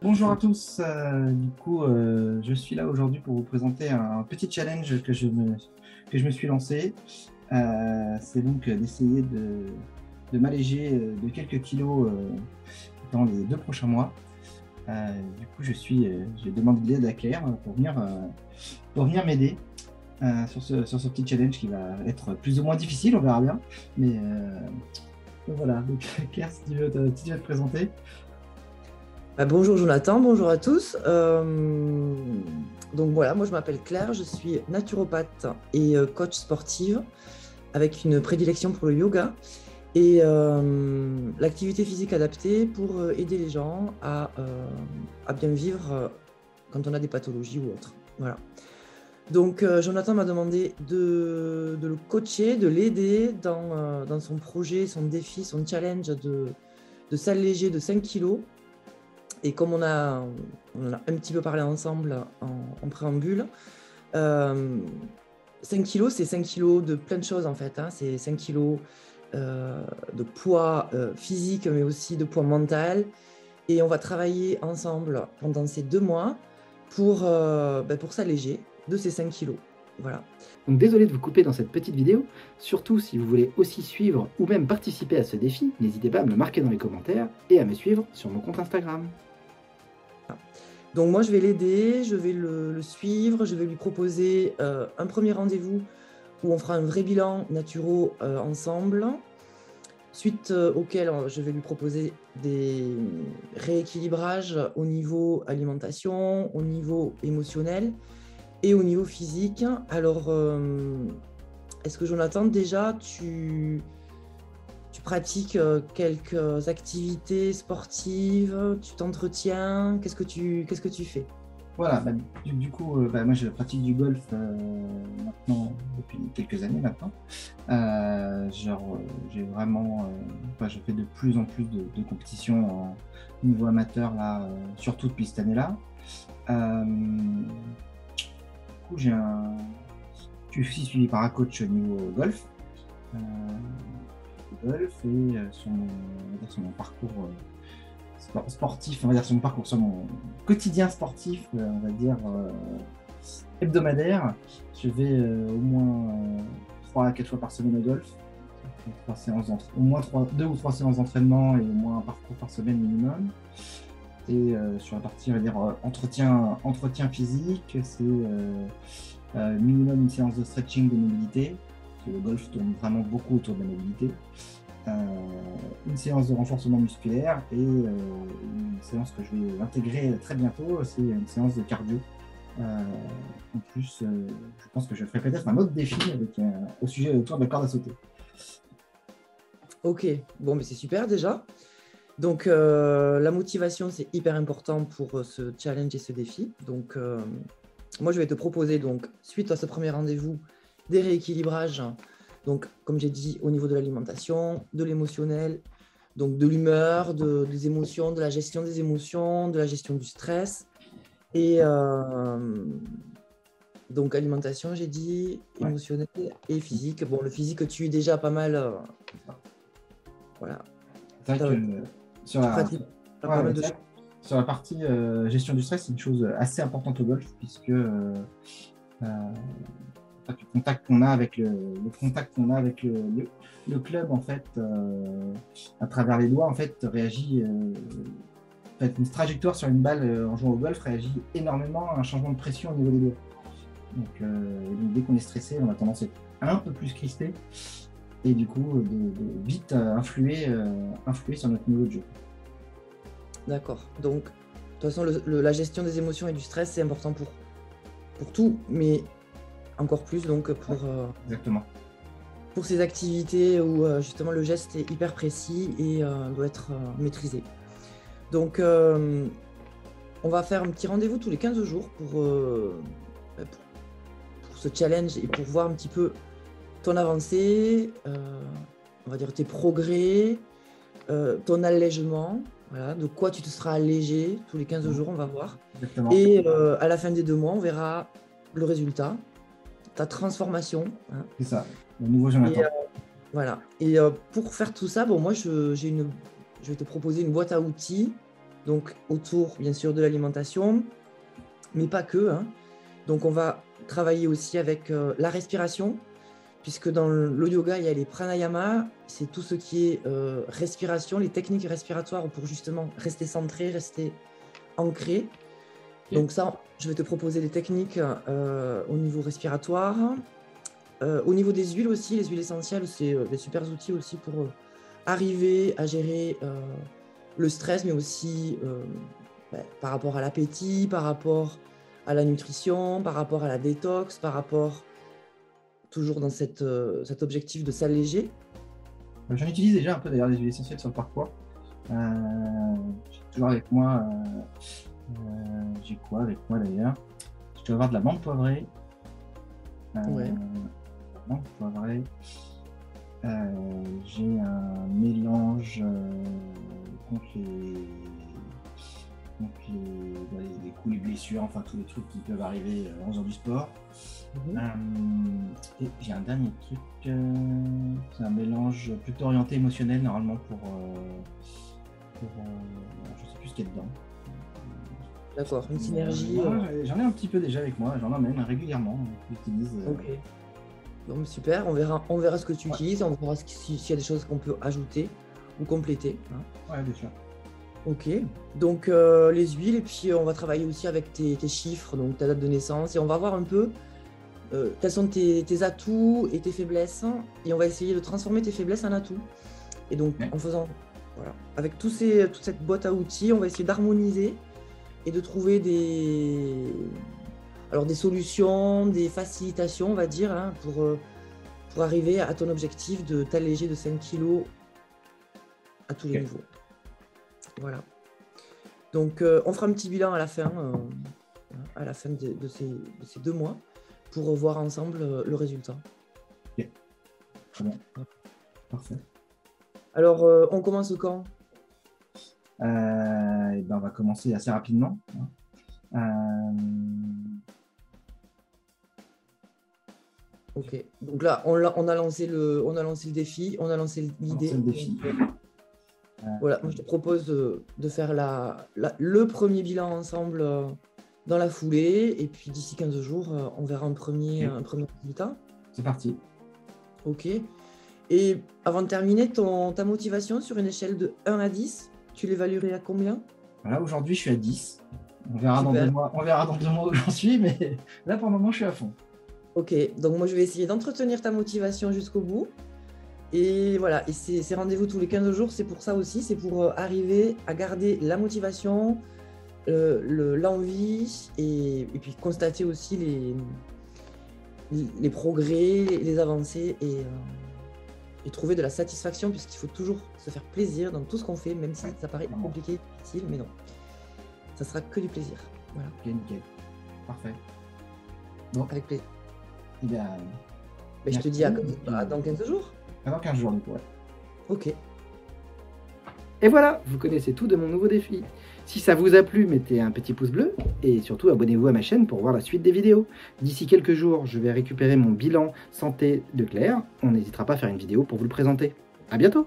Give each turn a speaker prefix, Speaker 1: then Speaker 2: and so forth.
Speaker 1: Bonjour à tous. Je suis là aujourd'hui pour vous présenter un petit challenge que je me suis lancé. C'est donc d'essayer de m'alléger de quelques kilos dans les 2 prochains mois. J'ai demandé de l'aide à Claire pour venir m'aider sur ce petit challenge qui va être plus ou moins difficile, on verra bien. Donc voilà, donc, Claire, si tu veux te présenter.
Speaker 2: Bonjour Jonathan, bonjour à tous. Donc voilà, moi je m'appelle Claire, je suis naturopathe et coach sportive avec une prédilection pour le yoga et l'activité physique adaptée pour aider les gens à bien vivre quand on a des pathologies ou autres. Voilà. Donc Jonathan m'a demandé de le coacher, de l'aider dans son projet, son défi, son challenge de s'alléger de 5 kilos. Et comme on en a un petit peu parlé ensemble en préambule, 5 kilos, c'est 5 kilos de plein de choses en fait. C'est 5 kilos de poids physique, mais aussi de poids mental. Et on va travailler ensemble pendant ces 2 mois pour s'alléger de ces 5 kilos. Voilà.
Speaker 1: Donc désolé de vous couper dans cette petite vidéo, surtout si vous voulez aussi suivre ou même participer à ce défi, n'hésitez pas à me le marquer dans les commentaires et à me suivre sur mon compte Instagram.
Speaker 2: Donc moi, je vais l'aider, je vais le suivre, je vais lui proposer un premier rendez-vous où on fera un vrai bilan naturo ensemble, suite auquel je vais lui proposer des rééquilibrages au niveau alimentation, au niveau émotionnel et au niveau physique. Alors, est-ce que Jonathan, déjà, tu pratiques quelques activités sportives, tu t'entretiens, qu'est-ce que tu fais?
Speaker 1: Voilà, moi je pratique du golf maintenant depuis quelques années maintenant. J'ai vraiment, je fais de plus en plus de compétitions au niveau amateur là, surtout depuis cette année-là. Je suis suivi par un coach au niveau golf. Et sur mon parcours sportif, on va dire sur mon quotidien sportif, on va dire hebdomadaire, je vais au moins 3 à 4 fois par semaine au golf, au moins 2 ou 3 séances d'entraînement et au moins un parcours par semaine minimum. Et sur la partie, on va dire, entretien physique, c'est minimum une séance de stretching de mobilité. Le golf tourne vraiment beaucoup autour de la mobilité. Une séance de renforcement musculaire et une séance que je vais intégrer très bientôt, c'est une séance de cardio. En plus, je pense que je ferai peut-être un autre défi au sujet autour de la corde à sauter.
Speaker 2: Ok, bon, mais c'est super déjà. Donc, la motivation, c'est hyper important pour ce challenge et ce défi. Donc, moi, je vais te proposer, donc, suite à ce premier rendez-vous, des rééquilibrages. Donc, comme j'ai dit, au niveau de l'alimentation, de l'émotionnel, donc de l'humeur, des émotions, de la gestion des émotions, de la gestion du stress. Et donc, alimentation, j'ai dit, émotionnel et physique. Bon, le physique, tu es déjà pas mal. Voilà.
Speaker 1: C'est vrai que sur la partie gestion du stress, c'est une chose assez importante au golf, puisque le contact qu'on a avec le club, en fait, à travers les doigts, en fait, réagit. Une trajectoire sur une balle en jouant au golf réagit énormément à un changement de pression au niveau des doigts. Donc dès qu'on est stressé, on a tendance à être un peu plus crispé et du coup de vite influer sur notre niveau de jeu.
Speaker 2: D'accord. Donc, de toute façon, la gestion des émotions et du stress, c'est important pour tout, mais encore plus donc
Speaker 1: Exactement.
Speaker 2: Pour ces activités où justement le geste est hyper précis et doit être maîtrisé. Donc, on va faire un petit rendez-vous tous les 15 jours pour ce challenge et pour voir un petit peu ton avancée, on va dire tes progrès, ton allègement. Voilà, de quoi tu te seras allégé tous les 15 jours, on va voir.
Speaker 1: Exactement.
Speaker 2: Et à la fin des 2 mois, on verra le résultat, ta transformation. Hein.
Speaker 1: C'est ça, le nouveau Jonathan.
Speaker 2: Voilà. Et pour faire tout ça, bon, moi, je vais te proposer une boîte à outils donc autour bien sûr de l'alimentation, mais pas que, hein. Donc on va travailler aussi avec la respiration, puisque dans le yoga, il y a les pranayama, c'est tout ce qui est respiration, les techniques respiratoires pour justement rester centré, rester ancré. Donc ça, je vais te proposer des techniques au niveau respiratoire. Au niveau des huiles aussi, les huiles essentielles, c'est des super outils aussi pour arriver à gérer le stress, mais aussi par rapport à l'appétit, par rapport à la nutrition, par rapport à la détox, par rapport toujours dans cet objectif de s'alléger.
Speaker 1: J'en utilise déjà un peu d'ailleurs des huiles essentielles sur le parcours. J'ai toujours avec moi, j'ai quoi avec moi d'ailleurs? Je dois avoir de la menthe poivrée.
Speaker 2: Ouais.
Speaker 1: Menthe poivrée. J'ai un mélange contre les coups, les blessures, enfin tous les trucs qui peuvent arriver en faisant du sport. Et j'ai un dernier truc, c'est un mélange plutôt orienté émotionnel normalement pour je sais plus ce qu'il y a dedans.
Speaker 2: D'accord, une synergie.
Speaker 1: J'en ai un petit peu déjà avec moi, j'en emmène régulièrement, j'utilise.
Speaker 2: Ok. Donc super, on verra ce que tu utilises, on verra s'il y a des choses qu'on peut ajouter ou compléter. Hein.
Speaker 1: Ouais, bien sûr.
Speaker 2: Ok, donc les huiles, et puis on va travailler aussi avec tes chiffres, donc ta date de naissance, et on va voir un peu quels sont tes atouts et tes faiblesses, et on va essayer de transformer tes faiblesses en atouts. Et donc en faisant, voilà, avec toute cette boîte à outils, on va essayer d'harmoniser et de trouver des solutions, des facilitations, on va dire, hein, pour arriver à ton objectif de t'alléger de 5 kilos à tous les niveaux. Voilà. Donc, on fera un petit bilan à la fin de ces 2 mois pour voir ensemble le résultat.
Speaker 1: Ok. Très bien. Parfait.
Speaker 2: Alors, on commence quand?
Speaker 1: Et ben, on va commencer assez rapidement.
Speaker 2: Ok. Donc là, on a lancé le défi, on a lancé l'idée. Voilà, moi je te propose de faire le premier bilan ensemble dans la foulée, et puis d'ici 15 jours, on verra un premier résultat.
Speaker 1: C'est parti.
Speaker 2: Ok. Et avant de terminer, ta motivation sur une échelle de 1 à 10, tu l'évaluerais à combien?
Speaker 1: Là, aujourd'hui, je suis à 10. On verra dans 2 mois. On verra dans 2 mois où j'en suis, mais là, pour le moment, je suis à fond.
Speaker 2: Ok, donc moi je vais essayer d'entretenir ta motivation jusqu'au bout. Et voilà, et ces rendez-vous tous les 15 jours, c'est pour ça aussi, c'est pour arriver à garder la motivation, l'envie, et puis constater aussi les progrès, les avancées, et trouver de la satisfaction, puisqu'il faut toujours se faire plaisir dans tout ce qu'on fait, même si ça paraît compliqué, difficile, mais non. Ça sera que du plaisir. Voilà.
Speaker 1: Ok, nickel. Parfait. Bon.
Speaker 2: Avec plaisir.
Speaker 1: Eh bien,
Speaker 2: mais je te dis dans 15 jours.
Speaker 1: Dans 15 jours, du coup, ouais.
Speaker 2: Ok.
Speaker 3: Et voilà, vous connaissez tout de mon nouveau défi. Si ça vous a plu, mettez un petit pouce bleu et surtout abonnez-vous à ma chaîne pour voir la suite des vidéos. D'ici quelques jours, je vais récupérer mon bilan santé de Claire. On n'hésitera pas à faire une vidéo pour vous le présenter. À bientôt!